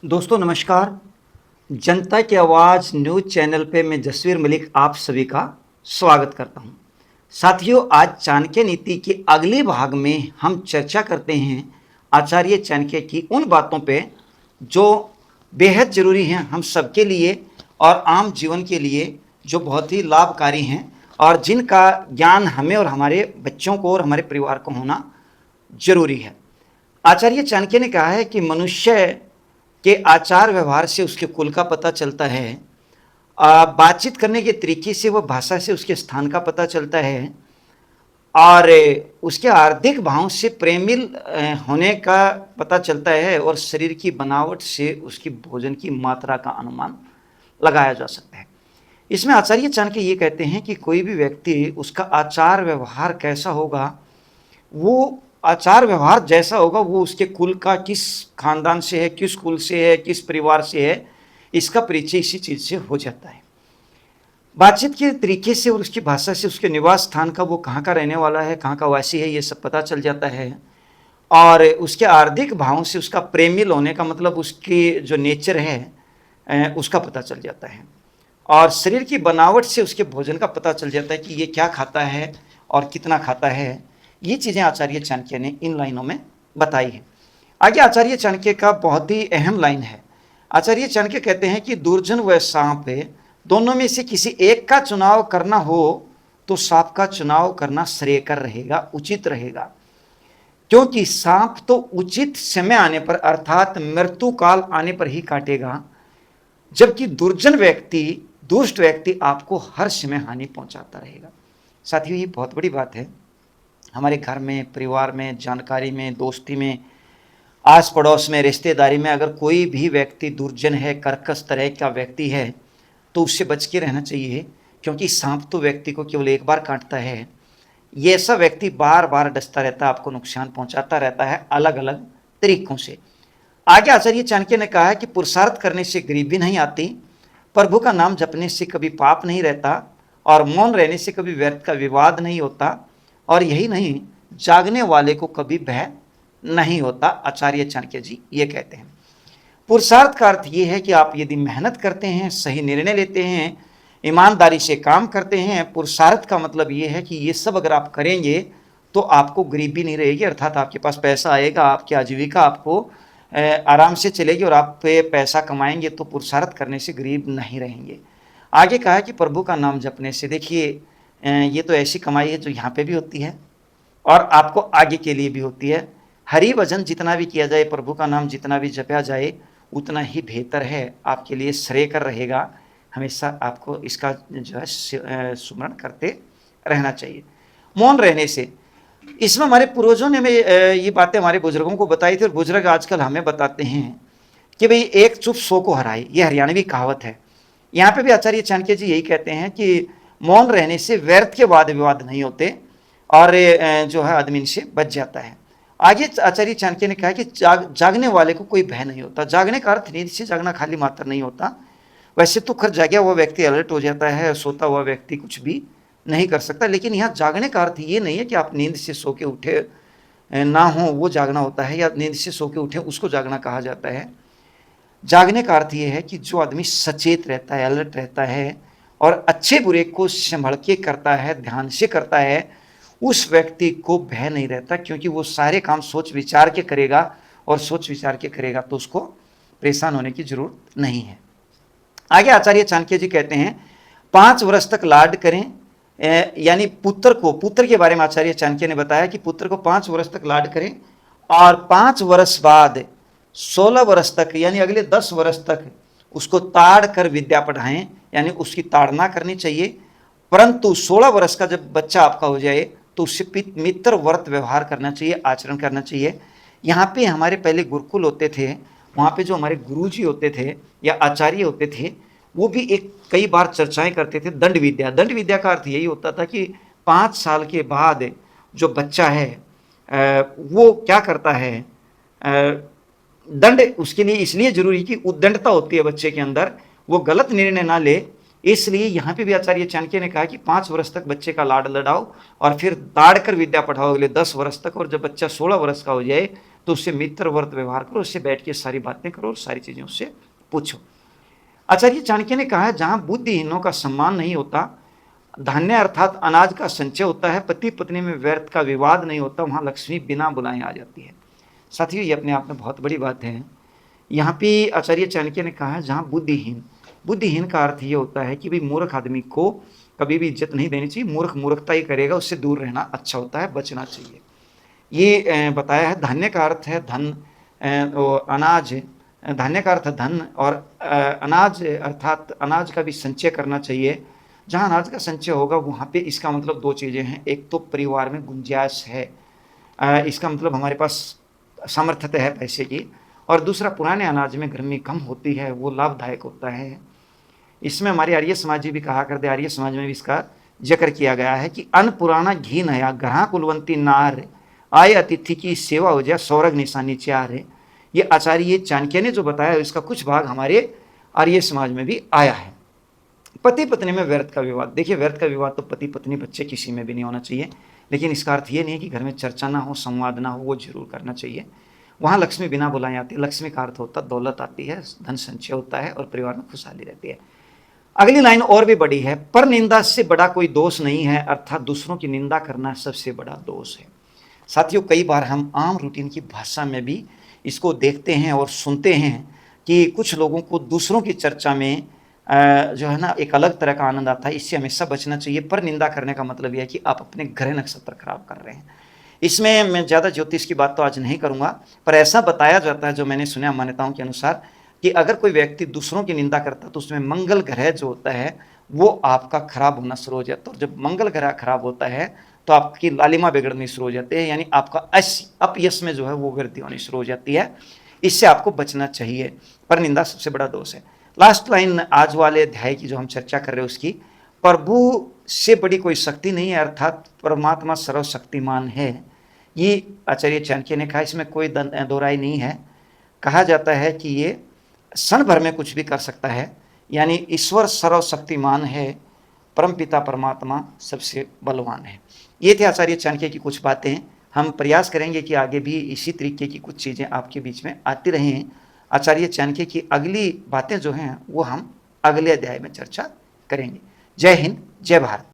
दोस्तों नमस्कार। जनता की आवाज़ न्यूज़ चैनल पे मैं जसवीर मलिक आप सभी का स्वागत करता हूं। साथियों, आज चाणक्य नीति के अगले भाग में हम चर्चा करते हैं आचार्य चाणक्य की उन बातों पे जो बेहद ज़रूरी हैं हम सबके लिए और आम जीवन के लिए, जो बहुत ही लाभकारी हैं और जिनका ज्ञान हमें और हमारे बच्चों को और हमारे परिवार को होना जरूरी है। आचार्य चाणक्य ने कहा है कि मनुष्य के आचार व्यवहार से उसके कुल का पता चलता है, बातचीत करने के तरीके से व भाषा से उसके स्थान का पता चलता है और उसके हार्दिक भाव से प्रेमिल होने का पता चलता है और शरीर की बनावट से उसकी भोजन की मात्रा का अनुमान लगाया जा सकता है। इसमें आचार्य चाणक्य ये कहते हैं कि कोई भी व्यक्ति उसका आचार व्यवहार कैसा होगा, वो आचार व्यवहार जैसा होगा वो उसके कुल का, किस खानदान से है, किस कुल से है, किस परिवार से है, इसका परिचय इसी चीज़ से हो जाता है। बातचीत के तरीके से और उसकी भाषा से उसके निवास स्थान का, वो कहाँ का रहने वाला है, कहाँ का वासी है, ये सब पता चल जाता है। और उसके हार्दिक भाव से उसका प्रेमिल होने का मतलब उसकी जो नेचर है उसका पता चल जाता है। और शरीर की बनावट से उसके भोजन का पता चल जाता है कि ये क्या खाता है और कितना खाता है। ये चीज़ें आचार्य चाणक्य ने इन लाइनों में बताई है। आगे आचार्य चाणक्य का बहुत ही अहम लाइन है। आचार्य चाणक्य कहते हैं कि दुर्जन व सांप दोनों में से किसी एक का चुनाव करना हो तो सांप का चुनाव करना श्रेयकर रहेगा, उचित रहेगा, क्योंकि सांप तो उचित समय आने पर अर्थात मृत्यु काल आने पर ही काटेगा, जबकि दुर्जन व्यक्ति, दुष्ट व्यक्ति आपको हर समय हानि पहुंचाता रहेगा। साथियों, ये बहुत बड़ी बात है। हमारे घर में, परिवार में, जानकारी में, दोस्ती में, आस पड़ोस में, रिश्तेदारी में अगर कोई भी व्यक्ति दुर्जन है, कर्कश तरह का व्यक्ति है तो उससे बच के रहना चाहिए, क्योंकि सांप तो व्यक्ति को केवल एक बार काटता है। ये ऐसा व्यक्ति बार बार डसता रहता है, आपको नुकसान पहुंचाता रहता है अलग अलग तरीकों से। आगे आचार्य चाणक्य ने कहा है कि पुरुषार्थ करने से गरीबी नहीं आती, प्रभु का नाम जपने से कभी पाप नहीं रहता और मौन रहने से कभी व्यर्थ का विवाद नहीं होता, और यही नहीं, जागने वाले को कभी भय नहीं होता। आचार्य चाणक्य जी ये कहते हैं। पुरुषार्थ का अर्थ ये है कि आप यदि मेहनत करते हैं, सही निर्णय लेते हैं, ईमानदारी से काम करते हैं। पुरुषार्थ का मतलब ये है कि ये सब अगर आप करेंगे तो आपको गरीबी नहीं रहेगी, अर्थात आपके पास पैसा आएगा, आपकी आजीविका आपको आराम से चलेगी और आप पे पैसा कमाएंगे, तो पुरुषार्थ करने से गरीब नहीं रहेंगे। आगे कहा कि प्रभु का नाम जपने से, देखिए ये तो ऐसी कमाई है जो यहाँ पे भी होती है और आपको आगे के लिए भी होती है। हरि भजन जितना भी किया जाए, प्रभु का नाम जितना भी जपा जाए, उतना ही बेहतर है, आपके लिए श्रेयकर रहेगा। हमेशा आपको इसका जो है स्मरण करते रहना चाहिए। मौन रहने से, इसमें हमारे पूर्वजों ने ये बातें हमारे बुजुर्गों को बताई थी और बुजुर्ग आजकल हमें बताते हैं कि भाई एक चुप सौ को हराए, ये हरियाणवी कहावत है। यहाँ पे भी आचार्य चाणक्य जी यही कहते हैं कि मौन रहने से व्यर्थ के वाद विवाद नहीं होते और जो है आदमी इनसे बच जाता है। आगे आचार्य चाणक्य ने कहा कि जागने वाले को कोई भय नहीं होता। जागने का अर्थ नींद से जागना खाली मात्र नहीं होता। वैसे तो खैर जागा हुआ व्यक्ति अलर्ट हो जाता है, सोता हुआ व्यक्ति कुछ भी नहीं कर सकता, लेकिन यहाँ जागने का अर्थ ये नहीं है कि आप नींद से सो के उठे ना हो वो जागना होता है, या नींद से सो के उठे उसको जागना कहा जाता है। जागने का अर्थ ये है कि जो आदमी सचेत रहता है, अलर्ट रहता है और अच्छे बुरे को संभल के करता है, ध्यान से करता है, उस व्यक्ति को भय नहीं रहता, क्योंकि वो सारे काम सोच विचार के करेगा और सोच विचार के करेगा तो उसको परेशान होने की जरूरत नहीं है। आगे आचार्य चाणक्य जी कहते हैं 5 वर्ष तक लाड करें, यानी पुत्र के बारे में आचार्य चाणक्य ने बताया कि पुत्र को 5 वर्ष तक लाड करें और 5 वर्ष बाद 16 वर्ष तक, यानी अगले 10 वर्ष तक उसको ताड़ कर विद्या पढ़ाएं, यानी उसकी ताड़ना करनी चाहिए। परंतु 16 वर्ष का जब बच्चा आपका हो जाए तो उससे मित्र व्रत व्यवहार करना चाहिए, आचरण करना चाहिए। यहाँ पे हमारे पहले गुरुकुल होते थे, वहाँ पे जो हमारे गुरुजी होते थे या आचार्य होते थे, वो भी एक कई बार चर्चाएं करते थे दंड विद्या। दंड विद्या का अर्थ यही होता था कि 5 साल के बाद जो बच्चा है वो क्या करता है, दंड उसके लिए इसलिए जरूरी कि उद्दंडता होती है बच्चे के अंदर, वो गलत निर्णय ना ले। इसलिए यहाँ पे भी आचार्य चाणक्य ने कहा कि 5 वर्ष तक बच्चे का लाड लड़ाओ और फिर दाड़ कर विद्या पढ़ाओ अगले 10 वर्ष तक, और जब बच्चा 16 वर्ष का हो जाए तो उससे मित्रवत व्यवहार करो, उससे बैठ के सारी बातें करो और सारी चीज़ें उससे पूछो। आचार्य चाणक्य ने कहा है, जहाँ बुद्धिहीनों का सम्मान नहीं होता, धान्य अर्थात अनाज का संचय होता है, पति पत्नी में व्यर्थ का विवाद नहीं होता, वहाँ लक्ष्मी बिना बुलाए आ जाती है। साथियों, ये अपने आप में बहुत बड़ी बात है। यहाँ पे आचार्य चाणक्य ने कहा है, जहाँ बुद्धिहीन, बुद्धिहीन का अर्थ ये होता है कि भाई मूर्ख आदमी को कभी भी इज्जत नहीं देनी चाहिए, मूर्ख मूर्खता ही करेगा, उससे दूर रहना अच्छा होता है, बचना चाहिए। ये बताया है। धान्य का अर्थ है धन, अनाज, धान्य का अर्थ धन, और अनाज अर्थात अनाज का भी संचय करना चाहिए। जहाँ अनाज का संचय होगा वहाँ पे इसका मतलब दो चीज़ें हैं। एक तो परिवार में गुंजाइश है, इसका मतलब हमारे पास सामर्थ्यता है पैसे की, और दूसरा पुराने अनाज में गर्मी कम होती है, वो लाभदायक होता है। इसमें हमारे आर्य समाज जी भी कहा करते, आर्य समाज में भी इसका जिक्र किया गया है कि अन्न पुराना घी नया, ग्रहा कुलवंती नार, आय अतिथि की सेवा हो जाए, सौरग निशानी चार है। ये आचार्य चाणक्य ने जो बताया इसका कुछ भाग हमारे आर्य समाज में भी आया है। पति पत्नी में व्यर्थ का विवाद, देखिए व्यर्थ का विवाद तो पति पत्नी बच्चे किसी में भी नहीं होना चाहिए, लेकिन इसका अर्थ ये नहीं है कि घर में चर्चा ना हो, संवाद ना हो, वो जरूर करना चाहिए। वहाँ लक्ष्मी बिना बुलाए आती है। लक्ष्मी का अर्थ होता है दौलत आती है, धन संचय होता है और परिवार में खुशहाली रहती है। अगली लाइन और भी बड़ी है, पर निंदा से बड़ा कोई दोष नहीं है, अर्थात दूसरों की निंदा करना सबसे बड़ा दोष है। साथियों, कई बार हम आम रूटीन की भाषा में भी इसको देखते हैं और सुनते हैं कि कुछ लोगों को दूसरों की चर्चा में जो है ना एक अलग तरह का आनंद आता है। इससे हमेशा बचना चाहिए। पर निंदा करने का मतलब यह है कि आप अपने ग्रह नक्षत्र खराब कर रहे हैं। इसमें मैं ज़्यादा ज्योतिष की बात तो आज नहीं करूँगा, पर ऐसा बताया जाता है, जो मैंने सुना मान्यताओं के अनुसार, कि अगर कोई व्यक्ति दूसरों की निंदा करता है तो उसमें मंगल ग्रह जो होता है वो आपका खराब होना शुरू हो जाता है। और जब मंगल ग्रह खराब होता है तो आपकी लालिमा बिगड़नी शुरू हो जाती है, यानी आपका अपयश में जो है वो वृद्धि होनी शुरू हो जाती है। इससे आपको बचना चाहिए। पर निंदा सबसे बड़ा दोष है। लास्ट लाइन आज वाले अध्याय की जो हम चर्चा कर रहे हैं उसकी, प्रभु से बड़ी कोई शक्ति नहीं है, अर्थात परमात्मा सर्वशक्तिमान है। ये आचार्य चाणक्य ने कहा, इसमें कोई दो राय नहीं है। कहा जाता है कि ये क्षण भर में कुछ भी कर सकता है, यानी ईश्वर सर्वशक्तिमान है, परमपिता परमात्मा सबसे बलवान है। ये थे आचार्य चाणक्य की कुछ बातें। हम प्रयास करेंगे कि आगे भी इसी तरीके की कुछ चीज़ें आपके बीच में आती रहें। आचार्य चाणक्य की अगली बातें जो हैं वो हम अगले अध्याय में चर्चा करेंगे। जय हिंद, जय भारत।